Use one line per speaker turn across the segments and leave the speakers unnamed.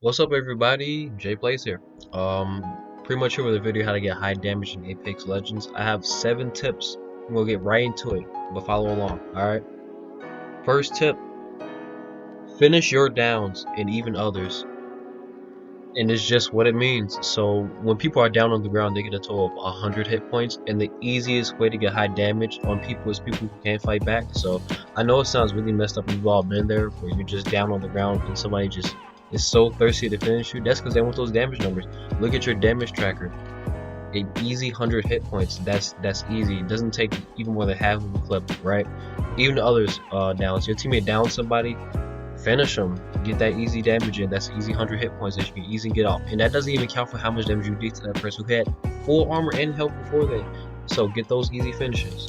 What's up, everybody? Jay Plays here. Pretty much here with a video how to get high damage in Apex Legends. I have 7 tips. We'll get right into it, but follow along. Alright. First tip, finish your downs and even others. And it's just what it means. So when people are down on the ground, they get a total of 100 hit points, and the easiest way to get high damage on people is people who can't fight back. So I know it sounds really messed up, we've all been there, where you're just down on the ground and somebody just is so thirsty to finish you. That's because they want those damage numbers. Look at your damage tracker. An easy 100 hit points. That's easy. It doesn't take even more than half of a clip, right? Even others down. So your teammate down somebody, finish them, get that easy damage in. That's easy 100 hit points that you can easily get off, and that doesn't even count for how much damage you did to that person who had full armor and health before they. So get those easy finishes.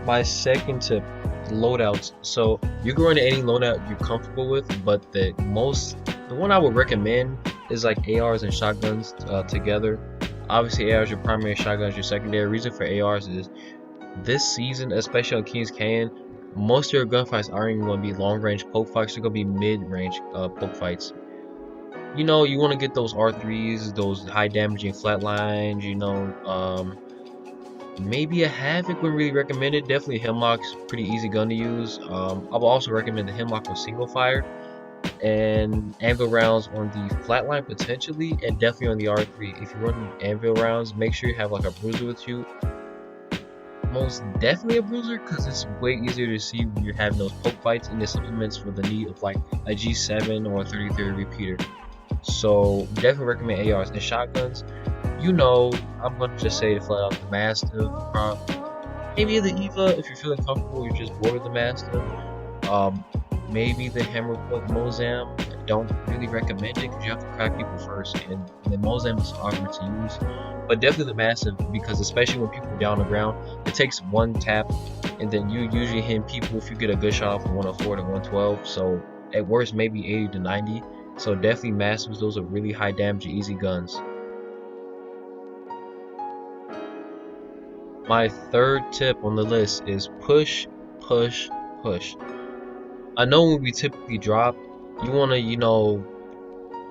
My second tip, loadouts. So you can run any loadout you're comfortable with, but the one I would recommend is like ARs and shotguns together. Obviously ARs your primary, shotguns your secondary. Reason for ARs is this season, especially on Kings Canyon, most of your gunfights aren't even going to be long-range poke fights. They're going to be mid-range poke fights. You know, you want to get those R3s, those high-damaging flatlines, maybe a Havoc would really recommend it. Definitely Hemlock's pretty easy gun to use. I will also recommend the Hemlock with single fire, and anvil rounds on the flatline potentially, and definitely on the R3. If you run anvil rounds, make sure you have like a bruiser with you. Most definitely a bruiser, because it's way easier to see when you're having those poke fights, and it supplements for the need of like a G7 or a 33 repeater. So definitely recommend ARs and shotguns. You know, I'm gonna just say to flat out the Mastiff, maybe the Eva if you're feeling comfortable, you're just bored of the Mastiff. Maybe the Hammer Point Mozam. Don't really recommend it because you have to crack people first, and the Mozam is awkward to use. But definitely the Massive, because especially when people are down on the ground, it takes one tap, and then you usually hit people if you get a good shot from 104 to 112. So at worst, maybe 80 to 90. So definitely Massives. Those are really high damage, easy guns. My third tip on the list is push, push, push. I know when we typically drop, you wanna,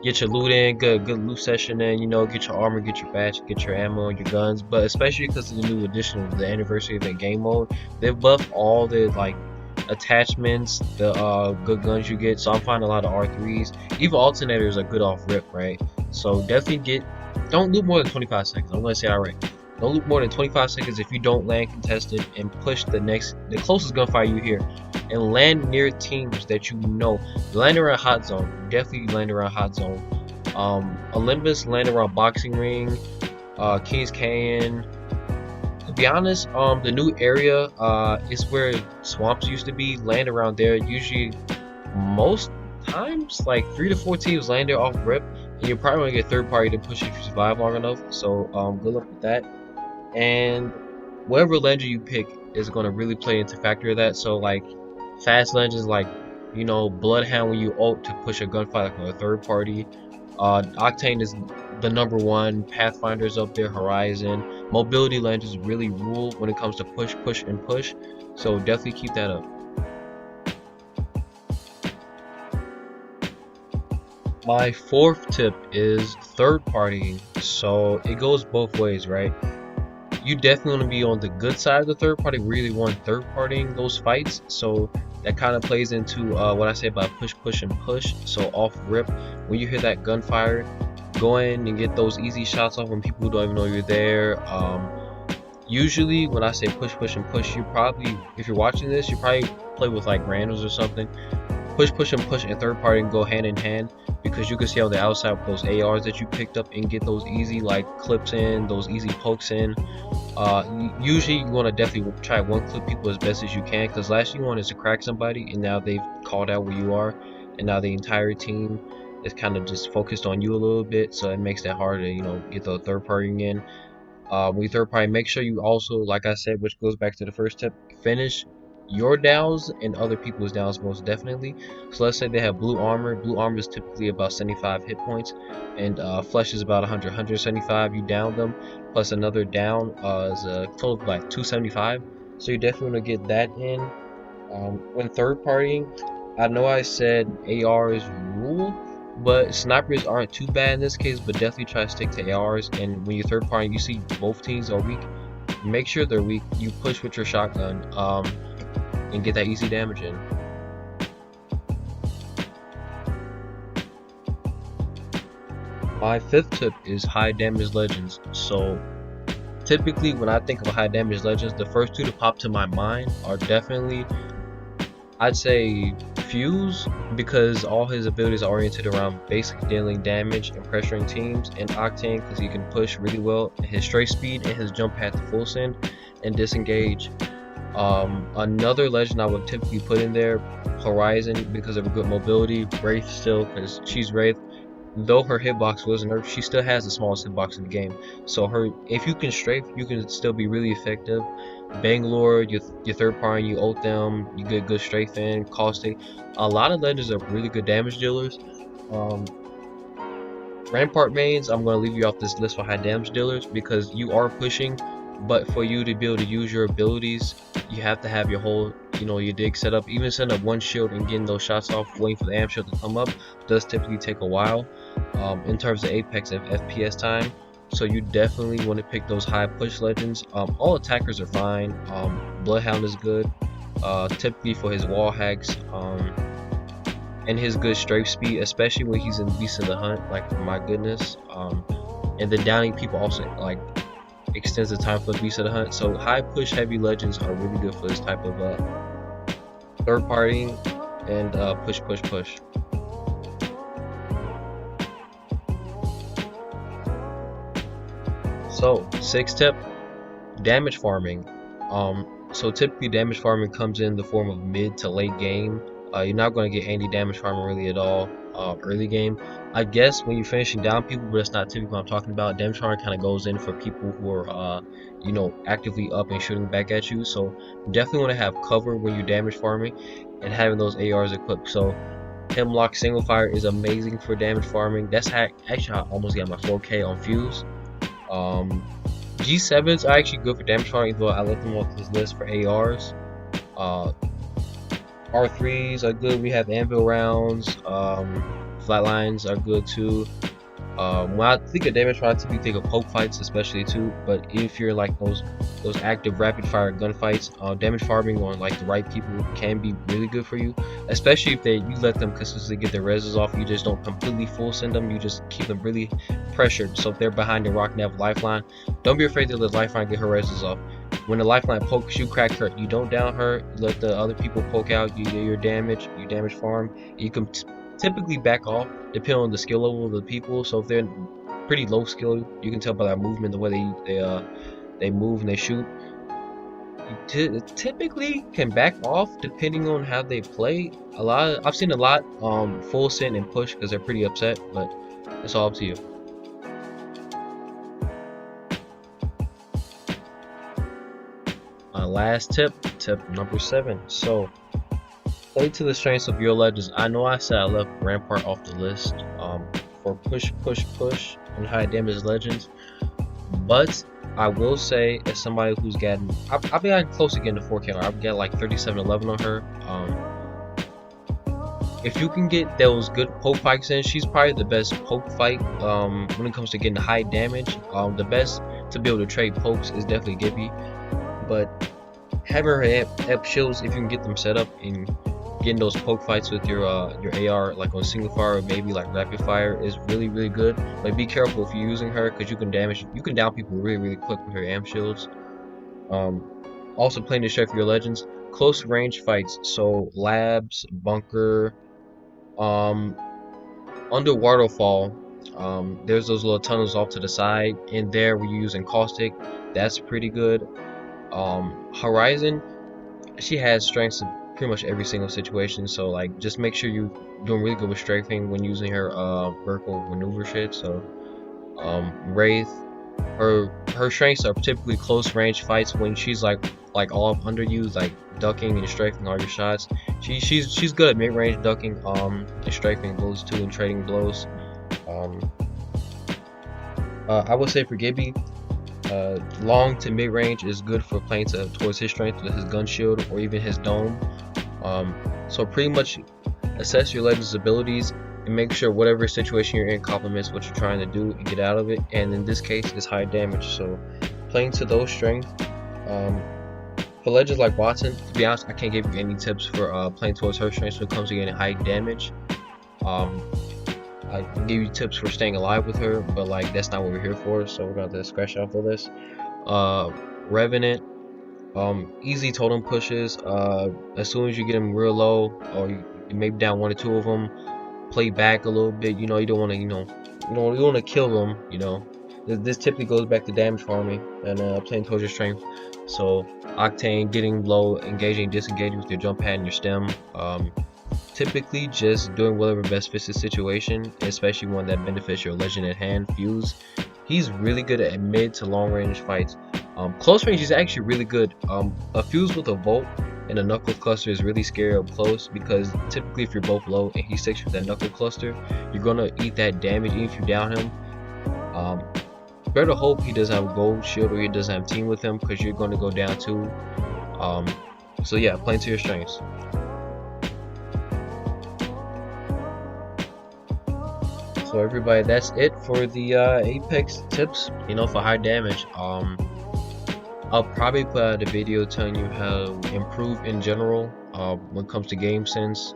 get your loot in, good loot session in, get your armor, get your badge, get your ammo and your guns. But especially because of the new addition of the anniversary event game mode, they've buffed all the like attachments, the good guns you get. So I'm finding a lot of R3s. Even alternators are good off rip, right? So definitely don't loot more than 25 seconds. I'm gonna say alright. Don't loot more than 25 seconds if you don't land contested, and push the closest gunfire you hear, and land near teams that you know. Land around hot zone, definitely land around hot zone. Olympus, land around boxing ring, Kings Canyon. To be honest, the new area is where swamps used to be. Land around there. Usually, most times, like 3 to 4 teams land there off rip, and you're probably gonna get third party to push if you survive long enough. So good luck with that. And whatever legend you pick is going to really play into factor of that. So like fast legends like Bloodhound, when you ult to push a gunfight like a third party. Octane is the #1. Pathfinder's up there, Horizon. Mobility legends really rule when it comes to push, push, and push. So definitely keep that up. My fourth tip is third partying. So it goes both ways, right? You definitely want to be on the good side of the third party. Really want third partying those fights. So that kind of plays into what I say about push, push, and push. So off rip, when you hear that gunfire, go in and get those easy shots off when people don't even know you're there. Usually when I say push, push, and push, you probably, if you're watching this, you probably play with like randoms or something. Push, push, and push and third party and go hand in hand, because you can see on the outside with those ARs that you picked up and get those easy like clips in, those easy pokes in. Usually you want to definitely try one clip people as best as you can, because last thing you want is to crack somebody and now they've called out where you are, and now the entire team is kind of just focused on you a little bit, so it makes that harder to get the third party in. When you third party, make sure you also, like I said, which goes back to the first tip, finish your downs and other people's downs most definitely. So let's say they have blue armor. Blue armor is typically about 75 hit points, and flesh is about 175. You down them, plus another down is a total of like 275. So you definitely want to get that in. When third partying, I know I said AR is rule, but snipers aren't too bad in this case. But definitely try to stick to ARs. And when you third party, you see both teams are weak. Make sure they're weak. You push with your shotgun, and get that easy damage in. My fifth tip is high damage legends. So typically when I think of high damage legends, the first two to pop to my mind are definitely, I'd say, Fuse, because all his abilities are oriented around basically dealing damage and pressuring teams, and Octane because he can push really well, and his straight speed and his jump pad to full send and disengage. Another legend I would typically put in there, Horizon, because of her good mobility. Wraith still, because she's Wraith. Though her hitbox was nerfed, she still has the smallest hitbox in the game. So if you can strafe, you can still be really effective. Bangalore, your third party, you ult them, you get good strafing, caustic. A lot of legends are really good damage dealers. Rampart mains, I'm going to leave you off this list for high damage dealers because you are pushing, but for you to be able to use your abilities, you have to have your whole, your dig set up. Even setting up one shield and getting those shots off, waiting for the amp shield to come up, does typically take a while in terms of Apex and FPS time. So you definitely want to pick those high push legends. All attackers are fine. Bloodhound is good, typically for his wall hacks, and his good strafe speed, especially when he's in Beast of the Hunt. Like, my goodness. And the downing people also like extends the time for Beast of the Hunt. So high push heavy legends are really good for this type of third party and push. So sixth tip, damage farming. So typically damage farming comes in the form of mid to late game. You're not going to get any damage farming really at all early game. I guess when you're finishing down people, but that's not typically what I'm talking about. Damage farming kind of goes in for people who are actively up and shooting back at you. So definitely want to have cover when you're damage farming and having those ARs equipped. So Hemlock single fire is amazing for damage farming. That's actually I almost got my 4K on Fuse. G7s are actually good for damage farming, though I left them off this list for ARs. R3s are good. We have anvil rounds. Flatlines are good too. When I think of damage farming, I typically think of poke fights, especially too. But if you're like those active rapid fire gunfights, damage farming on like the right people can be really good for you. Especially if you let them consistently get their reses off. You just don't completely full send them. You just keep them really pressured. So if they're behind the rock and have lifeline, don't be afraid to let lifeline get her reses off. When the lifeline pokes you, crack her. You don't down her. You let the other people poke out. You do your damage. You damage farm. You can typically back off depending on the skill level of the people. So if they're pretty low skill, you can tell by their movement, the way they move and they shoot. You typically can back off depending on how they play. I've seen a lot full send and push because they're pretty upset, but it's all up to you. Last tip number 7. So play to the strengths of your legends. I know I said I left Rampart off the list for push and high damage legends, but I will say, as somebody who's gotten, I've been close to getting to 4K. I've got like 3711 on her. If you can get those good poke fights in, she's probably the best poke fight when it comes to getting high damage. The best to be able to trade pokes is definitely Gibby, but having her amp shields, if you can get them set up and getting those poke fights with your AR, like on single fire or maybe like rapid fire, is really good. But be careful if you're using her, because you can down people really quick with her amp shields. Also playing to strength for your legends, close range fights. So labs, bunker, under waterfall. There's those little tunnels off to the side. In there, we're using caustic. That's pretty good. Horizon, she has strengths in pretty much every single situation, so like just make sure you're doing really good with strafing when using her vertical maneuver shit. So Wraith, her strengths are typically close range fights when she's like all up under you, like ducking and strafing all your shots. She's good at mid range ducking and strafing blows too, and trading blows. I would say for Gibby, long to mid range is good for playing towards his strength with his gun shield or even his dome. So pretty much assess your legend's abilities and make sure whatever situation you're in complements what you're trying to do and get out of it. And in this case, it's high damage. So playing to those strengths. For legends like Watson, to be honest, I can't give you any tips for playing towards her strengths when it comes to getting high damage. I can give you tips for staying alive with her, but like that's not what we're here for. So we're gonna scratch off the list. Revenant, easy totem pushes. As soon as you get them real low, or you maybe down one or two of them, play back a little bit. You don't want to, you don't want to kill them. This typically goes back to damage farming and playing towards your strength. So Octane, getting low, engaging, disengaging with your jump pad and your stem. Typically just doing whatever best fits the situation, especially one that benefits your legend at hand. Fuse, he's really good at mid to long range fights. Close range, he's actually really good. A Fuse with a Volt and a Knuckle Cluster is really scary up close, because typically if you're both low and he sticks with that Knuckle Cluster, you're gonna eat that damage even if you down him. Better hope he doesn't have a gold shield or he doesn't have team with him, because you're gonna go down too. So yeah, playing to your strengths. So everybody, that's it for the Apex tips, for high damage. I'll probably put out a video telling you how to improve in general when it comes to game sense,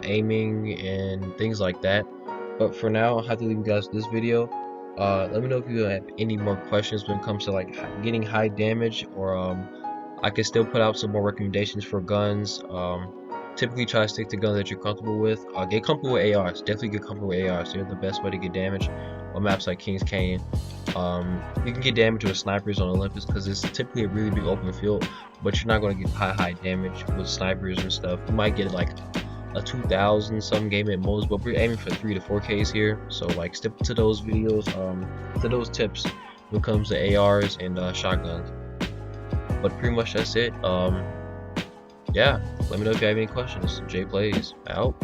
aiming, and things like that. But for now, I'll have to leave you guys with this video. Let me know if you have any more questions when it comes to like getting high damage, or I can still put out some more recommendations for guns. Typically try to stick to guns that you're comfortable with. Get comfortable with ARs. Definitely get comfortable with ARs. They're the best way to get damage on maps like Kings Canyon. You can get damage with snipers on Olympus because it's typically a really big open field, but you're not going to get high damage with snipers and stuff. You might get like a 2,000 some game at most, but we're aiming for 3 to 4Ks here. So like stick to those videos, to those tips when it comes to ARs and shotguns. But pretty much that's it. Yeah, let me know if you have any questions. Jay Plays out.